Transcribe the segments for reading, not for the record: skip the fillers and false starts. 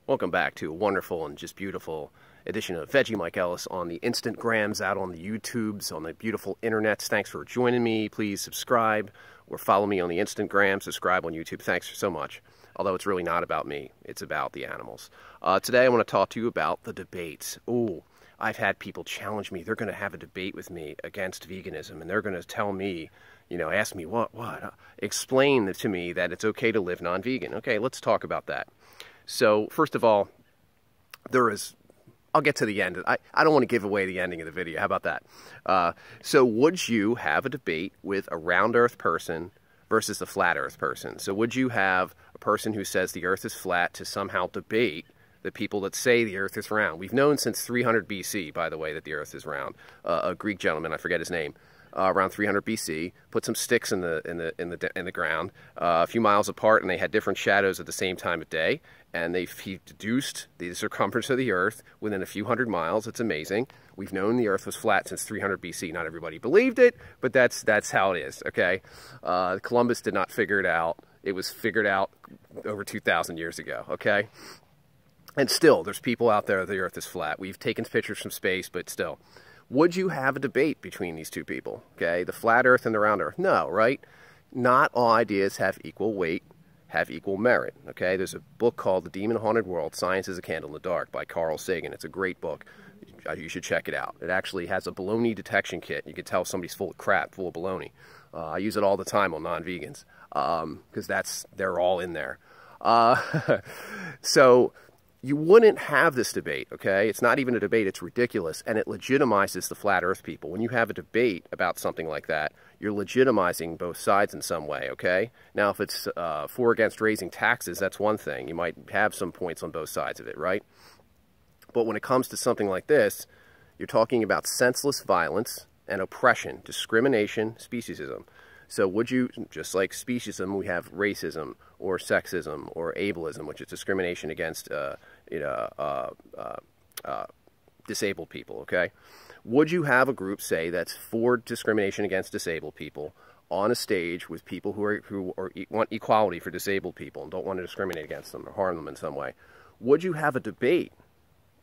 Welcome back to a wonderful and just beautiful edition of Veggie Mike Ellis on the Instagrams, out on the YouTubes, on the beautiful internets. Thanks for joining me. Please subscribe or follow me on the Instagram, subscribe on YouTube. Thanks so much. Although it's really not about me, it's about the animals. Today I want to talk to you about the debates. Ooh, I've had people challenge me. They're going to have a debate with me against veganism, and they're going to tell me, ask me what? Explain to me that it's okay to live non-vegan. Okay, let's talk about that. So, first of all, I'll get to the end. I don't want to give away the ending of the video. How about that? So would you have a debate with a round earth person versus a flat earth person? So would you have a person who says the earth is flat to somehow debate the people that say the earth is round? We've known since 300 BC, by the way, that the earth is round. A Greek gentleman, I forget his name, around 300 BC, put some sticks in the ground a few miles apart, and they had different shadows at the same time of day. And he deduced the circumference of the earth within a few hundred miles. It's amazing. We've known the earth was flat since 300 BC. Not everybody believed it, but that's how it is, okay? Columbus did not figure it out. It was figured out over 2,000 years ago, okay? And still, there's people out there that the earth is flat. We've taken pictures from space, but still. Would you have a debate between these two people, okay? The flat earth and the round earth? No, right? Not all ideas have equal weight, have equal merit, okay? There's a book called The Demon Haunted World, Science is a Candle in the Dark by Carl Sagan. It's a great book. You should check it out. It actually has a baloney detection kit. You can tell somebody's full of crap, full of baloney. I use it all the time on non-vegans because they're all in there. So you wouldn't have this debate, okay? It's not even a debate. It's ridiculous, and it legitimizes the flat earth people. When you have a debate about something like that, you're legitimizing both sides in some way, okay? Now, if it's for or against raising taxes, that's one thing. You might have some points on both sides of it, right? But when it comes to something like this, you're talking about senseless violence and oppression, discrimination, speciesism. So would you, just like speciesism, we have racism or sexism or ableism, which is discrimination against disabled people, okay? Would you have a group, say, that's for discrimination against disabled people on a stage with people who want equality for disabled people and don't want to discriminate against them or harm them in some way? Would you have a debate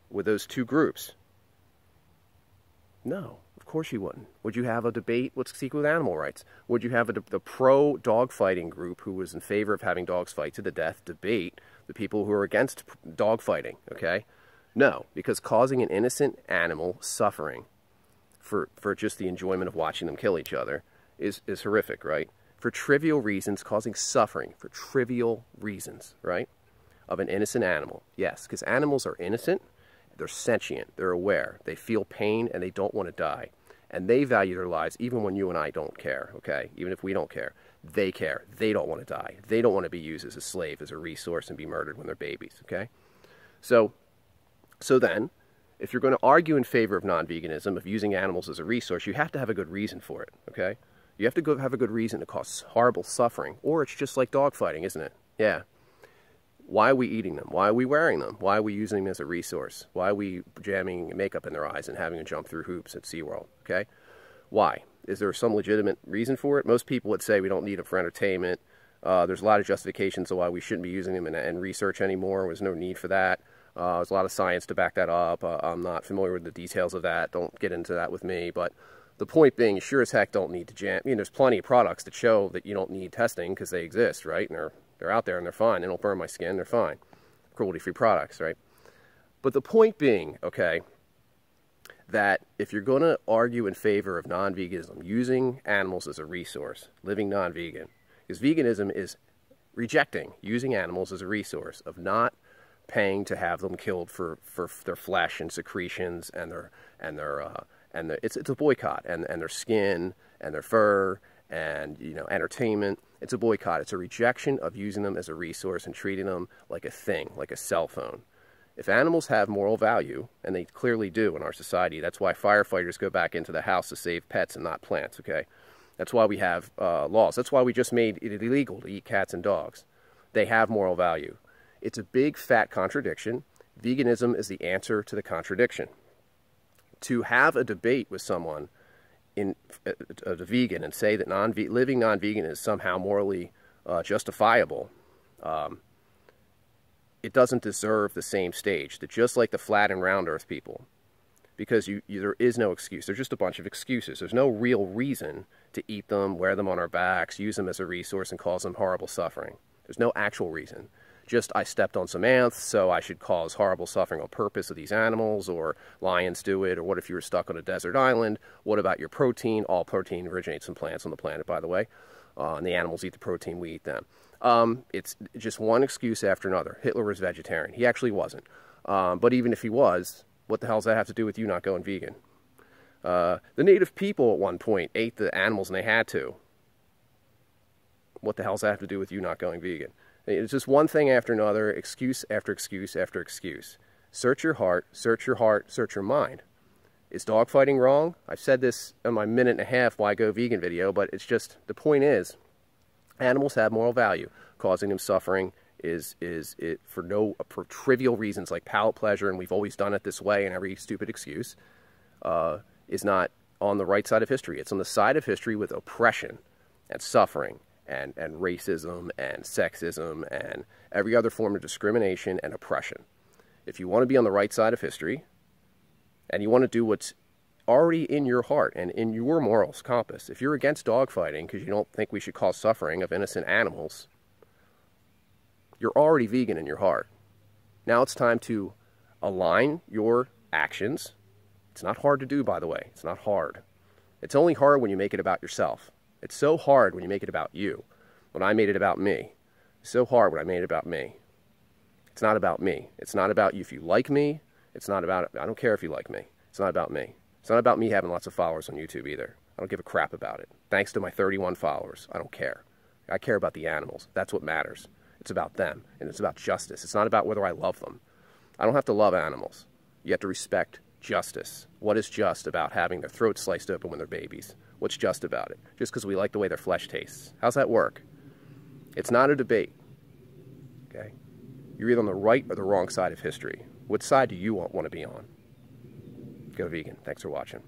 with those two groups? No, of course you wouldn't. Would you have a debate with animal rights? Would you have the pro-dogfighting group who was in favor of having dogs fight to the death debate the people who are against dogfighting, okay? No, because causing an innocent animal suffering for just the enjoyment of watching them kill each other is horrific, right? For trivial reasons, causing suffering for trivial reasons, right? Of an innocent animal. Yes, because animals are innocent, they're sentient, they're aware, they feel pain, and they don't want to die. And they value their lives even when you and I don't care, okay? Even if we don't care. They care. They don't want to die. They don't want to be used as a slave, as a resource, and be murdered when they're babies, okay? So then, if you're going to argue in favor of non-veganism, of using animals as a resource, you have to have a good reason for it, okay? You have to have a good reason to cause horrible suffering, or it's just like dogfighting, isn't it? Yeah. Why are we eating them? Why are we wearing them? Why are we using them as a resource? Why are we jamming makeup in their eyes and having them jump through hoops at SeaWorld, okay? Why? Is there some legitimate reason for it? Most people would say we don't need them for entertainment. There's a lot of justifications of why we shouldn't be using them in research anymore. There's no need for that. There's a lot of science to back that up. I'm not familiar with the details of that. Don't get into that with me. But the point being, you sure as heck don't need to jam. I mean, there's plenty of products that show that you don't need testing because they exist, right? And they're out there and they're fine. They don't burn my skin. They're fine. Cruelty-free products, right? But the point being, okay, that if you're going to argue in favor of non-veganism, using animals as a resource, living non-vegan, because veganism is rejecting using animals as a resource, of not paying to have them killed for their flesh and secretions and it's a boycott, and their skin and their fur and entertainment. It's a boycott. It's a rejection of using them as a resource and treating them like a thing, like a cell phone. If animals have moral value, and they clearly do in our society, that's why firefighters go back into the house to save pets and not plants, okay? That's why we have laws. That's why we just made it illegal to eat cats and dogs. They have moral value. It's a big, fat contradiction. Veganism is the answer to the contradiction. To have a debate with someone, a vegan, and say that living non-vegan is somehow morally justifiable, it doesn't deserve the same stage. That just like the flat and round earth people, because there is no excuse. They're just a bunch of excuses. There's no real reason to eat them, wear them on our backs, use them as a resource, and cause them horrible suffering. There's no actual reason. Just, I stepped on some ants, so I should cause horrible suffering on purpose of these animals, or lions do it, or what if you were stuck on a desert island? What about your protein? All protein originates from plants on the planet, by the way. And the animals eat the protein, we eat them. It's just one excuse after another. Hitler was vegetarian. He actually wasn't. But even if he was, what the hell does that have to do with you not going vegan? The native people at one point ate the animals and they had to. What the hell does that have to do with you not going vegan? It's just one thing after another, excuse after excuse after excuse. Search your heart, search your heart, search your mind. Is dogfighting wrong? I've said this in my 1.5 Why Go Vegan video, but it's just, the point is, animals have moral value. Causing them suffering is for trivial reasons like palate pleasure, and we've always done it this way, and every stupid excuse is not on the right side of history. It's on the side of history with oppression and suffering and racism and sexism and every other form of discrimination and oppression. If you want to be on the right side of history, and you want to do what's already in your heart and in your morals compass, if you're against dogfighting because you don't think we should cause suffering of innocent animals, you're already vegan in your heart. Now it's time to align your actions. It's not hard to do, by the way. It's not hard. It's only hard when you make it about yourself. It's so hard when you make it about you. When I made it about me. It's so hard when I made it about me. It's not about me. It's not about you if you like me. It's not about, I don't care if you like me. It's not about me. It's not about me having lots of followers on YouTube either. I don't give a crap about it. Thanks to my 31 followers, I don't care. I care about the animals. That's what matters. It's about them, and it's about justice. It's not about whether I love them. I don't have to love animals. You have to respect justice. What is just about having their throats sliced open when they're babies? What's just about it? Just because we like the way their flesh tastes. How's that work? It's not a debate. Okay? You're either on the right or the wrong side of history. What side do you want to be on? Go vegan. Thanks for watching.